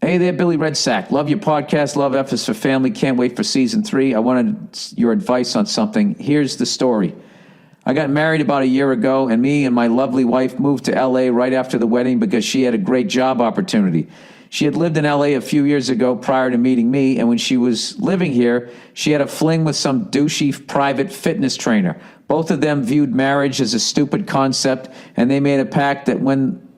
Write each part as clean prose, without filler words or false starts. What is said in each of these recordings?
Hey there, Billy Red Sack. Love your podcast. Love F is for Family. Can't wait for season 3. I wanted your advice on something. Here's the story. I got married about a year ago, and me and my lovely wife moved to L.A. right after the wedding because she had a great job opportunity. She had lived in L.A. a few years ago prior to meeting me, and when she was living here, she had a fling with some douchey private fitness trainer. Both of them viewed marriage as a stupid concept, and they made a pact that when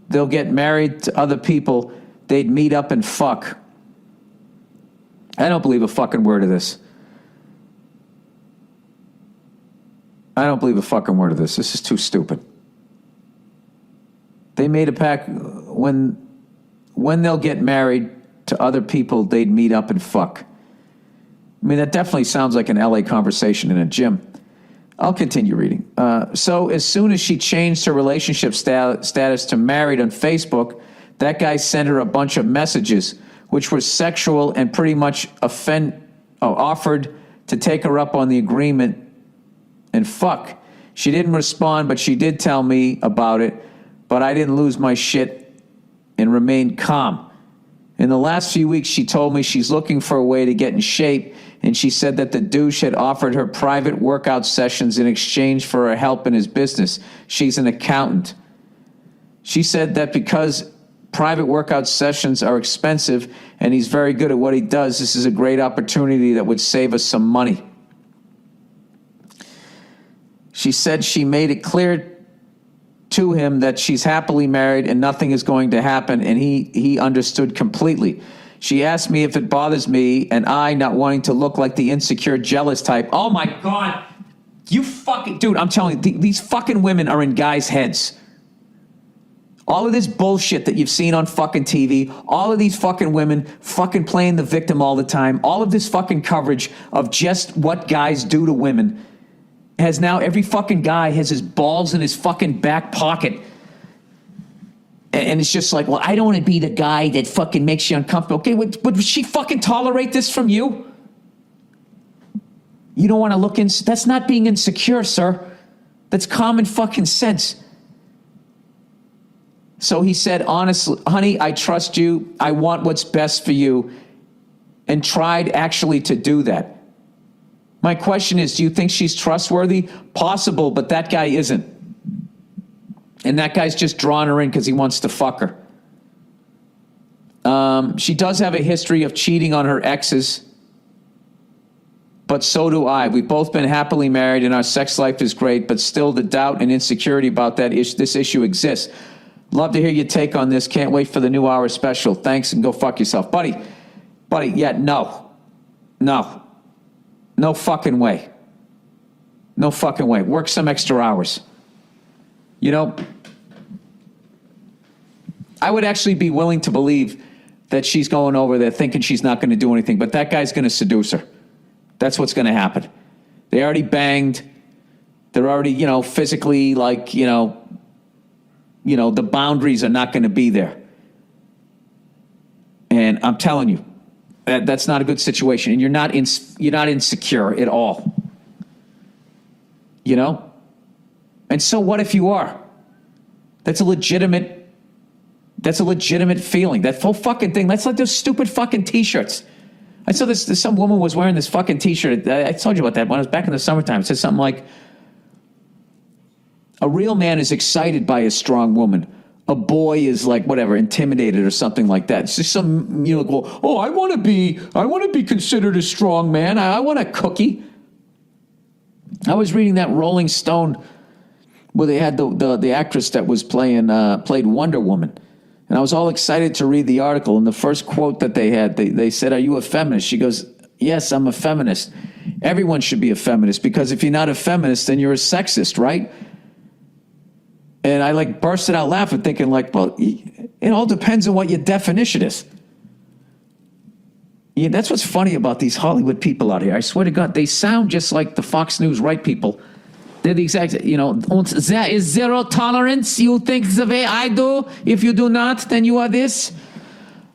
they'll get married to other people, they'd meet up and fuck. I don't believe a fucking word of this. I don't believe a fucking word of this. This is too stupid. They made a pact when they'll get married to other people, they'd meet up and fuck. I mean, that definitely sounds like an LA conversation in a gym. I'll continue reading. So as soon as she changed her relationship status to married on Facebook, that guy sent her a bunch of messages, which were sexual and pretty much offered to take her up on the agreement and fuck. She didn't respond, but she did tell me about it, but I didn't lose my shit and remained calm. In the last few weeks, she told me she's looking for a way to get in shape, and she said that the douche had offered her private workout sessions in exchange for her help in his business. She's an accountant. She said that because private workout sessions are expensive and he's very good at what he does, this is a great opportunity that would save us some money. She said she made it clear to him that she's happily married and nothing is going to happen, and he understood completely. She asked me if it bothers me, and I, not wanting to look like the insecure, jealous type. Oh my God. You fucking, dude, I'm telling you, these fucking women are in guys' heads. All of this bullshit that you've seen on fucking TV, all of these fucking women fucking playing the victim all the time, all of this fucking coverage of just what guys do to women has now, every fucking guy has his balls in his fucking back pocket. And it's just like, well, I don't want to be the guy that fucking makes you uncomfortable. Okay, but would she fucking tolerate this from you? You don't want to look in. That's not being insecure, sir. That's common fucking sense. So he said, honestly, honey, I trust you. I want what's best for you. And tried actually to do that. My question is, do you think she's trustworthy? Possible, but that guy isn't. And that guy's just drawing her in because he wants to fuck her. She does have a history of cheating on her exes, but so do I. We've both been happily married and our sex life is great, but still the doubt and insecurity about this issue exists. Love to hear your take on this. Can't wait for the new hour special. Thanks, and go fuck yourself. Buddy, yeah, no. No fucking way. No fucking way. Work some extra hours. You know, I would actually be willing to believe that she's going over there thinking she's not going to do anything, but that guy's going to seduce her. That's what's going to happen. They already banged. They're already, physically like, the boundaries are not going to be there. And I'm telling you, that's not a good situation. And you're not insecure at all. And so what if you are? That's a legitimate feeling. That whole fucking thing. That's like those stupid fucking t-shirts. I saw this some woman was wearing this fucking t-shirt. I told you about that when I was back in the summertime. It said something like, a real man is excited by a strong woman. A boy is like, whatever, intimidated or something like that. It's just some, oh, I want to be considered a strong man. I want a cookie. I was reading that Rolling Stone where they had the actress that was played Wonder Woman. And I was all excited to read the article. And the first quote that they had, they said, are you a feminist? She goes, yes, I'm a feminist. Everyone should be a feminist, because if you're not a feminist, then you're a sexist, right? And I bursted out laughing, thinking well, it all depends on what your definition is. Yeah, that's what's funny about these Hollywood people out here. I swear to God, they sound just like the Fox News right people. They're the exact, there is zero tolerance. You think the way I do. If you do not, then you are this.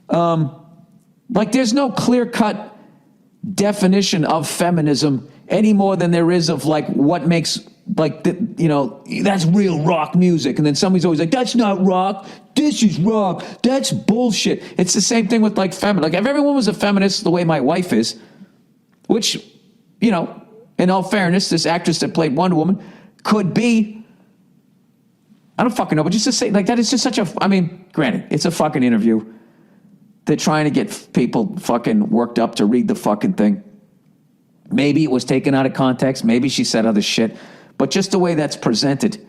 There's no clear-cut definition of feminism any more than there is of what makes like, that's real rock music. And then somebody's always like, that's not rock. This is rock. That's bullshit. It's the same thing with like feminist. Like if everyone was a feminist the way my wife is, which, in all fairness, this actress that played Wonder Woman could be, I don't fucking know, but just to say, like, that is just such a, granted, it's a fucking interview. They're trying to get people fucking worked up to read the fucking thing. Maybe it was taken out of context. Maybe she said other shit. But just the way that's presented,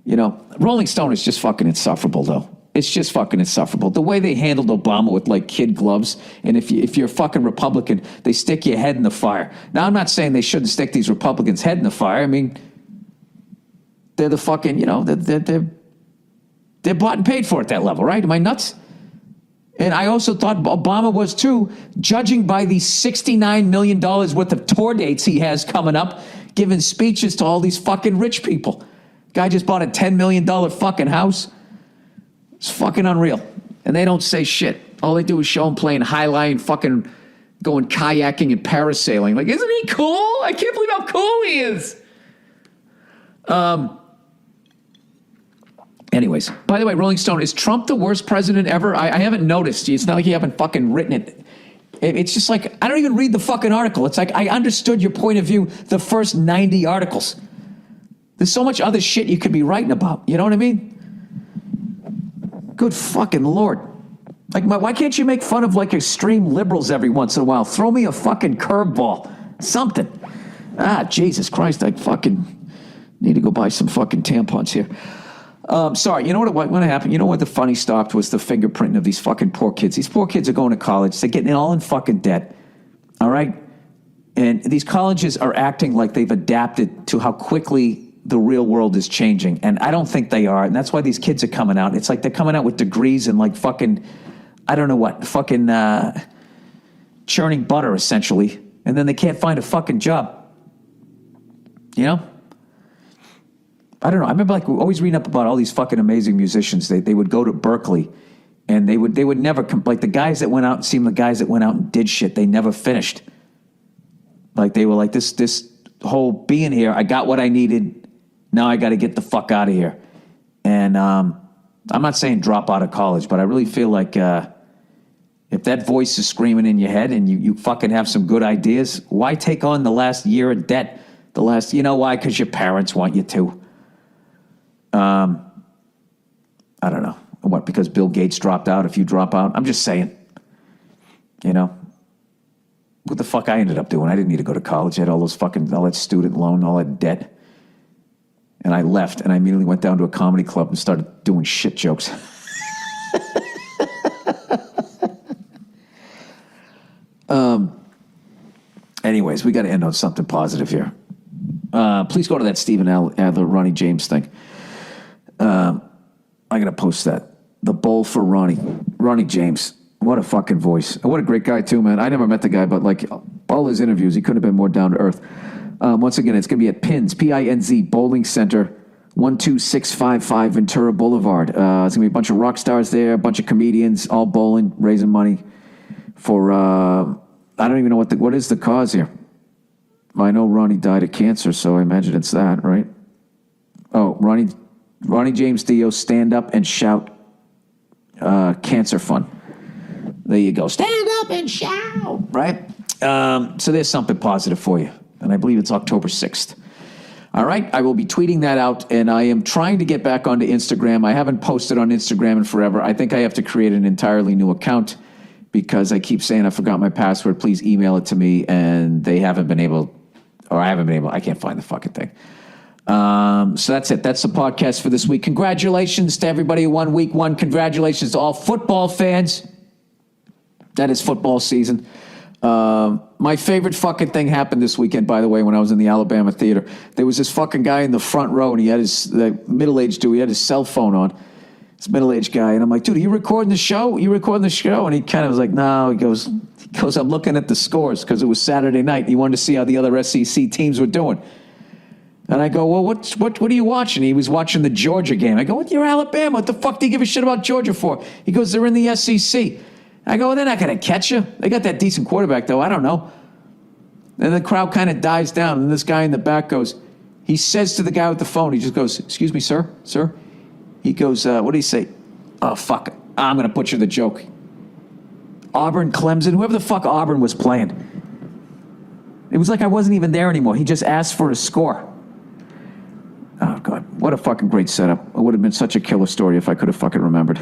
Rolling Stone is just fucking insufferable, though. It's just fucking insufferable. The way they handled Obama with, like, kid gloves, and if you're a fucking Republican, they stick your head in the fire. Now, I'm not saying they shouldn't stick these Republicans' head in the fire. I mean, they're the fucking, they're bought and paid for at that level, right? Am I nuts? And I also thought Obama was too, judging by the $69 million worth of tour dates he has coming up, giving speeches to all these fucking rich people. Guy just bought a $10 million fucking house. It's fucking unreal. And they don't say shit. All they do is show him playing highline and fucking going kayaking and parasailing. Like, isn't he cool? I can't believe how cool he is. Anyways, by the way, Rolling Stone, is Trump the worst president ever? I haven't noticed. It's not like you haven't fucking written it. It's just like, I don't even read the fucking article. It's like, I understood your point of view the first 90 articles. There's so much other shit you could be writing about. You know what I mean? Good fucking Lord. Like, why can't you make fun of, like, extreme liberals every once in a while? Throw me a fucking curveball. Something. Jesus Christ, I fucking need to go buy some fucking tampons here. Sorry, you know what happened? You know what the funny stopped was the fingerprinting of these fucking poor kids. These poor kids are going to college. They're getting all in fucking debt. All right? And these colleges are acting like they've adapted to how quickly the real world is changing. And I don't think they are. And that's why these kids are coming out. It's like they're coming out with degrees and like fucking, I don't know what, fucking churning butter, essentially. And then they can't find a fucking job. I don't know. I remember like always reading up about all these fucking amazing musicians. They would go to Berkeley and they would never like the guys that went out and did shit. They never finished. Like they were like this whole being here. I got what I needed. Now I got to get the fuck out of here. And I'm not saying drop out of college, but I really feel like if that voice is screaming in your head and you fucking have some good ideas, why take on the last year of debt? Why? Because your parents want you to. I don't know. What, because Bill Gates dropped out if you drop out? I'm just saying. What the fuck I ended up doing? I didn't need to go to college. I had all that student loan, all that debt. And I left, and I immediately went down to a comedy club and started doing shit jokes. Anyways, we got to end on something positive here. Please go to that Stephen Adler, Ronnie James thing. I got to post that. The bowl for Ronnie James. What a fucking voice. What a great guy, too, man. I never met the guy, but like all his interviews, he couldn't have been more down to earth. Once again, it's going to be at PINZ, P-I-N-Z, Bowling Center, 12655 Ventura Boulevard. It's going to be a bunch of rock stars there, a bunch of comedians, all bowling, raising money for, I don't even know what is the cause here. I know Ronnie died of cancer, so I imagine it's that, right? Oh, Ronnie James Dio, Stand Up and Shout Cancer Fund. There you go. Stand up and shout, right? So there's something positive for you. And I believe it's October 6th. All right, I will be tweeting that out, and I am trying to get back onto Instagram. I haven't posted on Instagram in forever. I think I have to create an entirely new account because I keep saying I forgot my password. Please email it to me, and they haven't been able, or I haven't been able. I can't find the fucking thing. So that's it. That's the podcast for this week. Congratulations to everybody who won week one. Congratulations to all football fans. That is football season. My favorite fucking thing happened this weekend, by the way, when I was in the Alabama theater. There was this fucking guy in the front row, and he had the middle-aged dude, he had his cell phone on. This middle-aged guy, and I'm like, dude, are you recording the show? And he kind of was like, no. He goes, I'm looking at the scores because it was Saturday night. He wanted to see how the other SEC teams were doing. And I go, well, what are you watching? He was watching the Georgia game. I go, you're Alabama. What the fuck do you give a shit about Georgia for? He goes, they're in the SEC. I go, well, they're not going to catch you. They got that decent quarterback, though. I don't know. And the crowd kind of dies down, and this guy in the back goes, He says to the guy with the phone, he just goes, "Excuse me, sir, sir." He goes, "What did he say?" "Oh, fuck. I'm going to butcher the joke. Auburn, Clemson, whoever the fuck Auburn was playing. It was like I wasn't even there anymore. He just asked for a score. Oh, God. What a fucking great setup. It would have been such a killer story if I could have fucking remembered.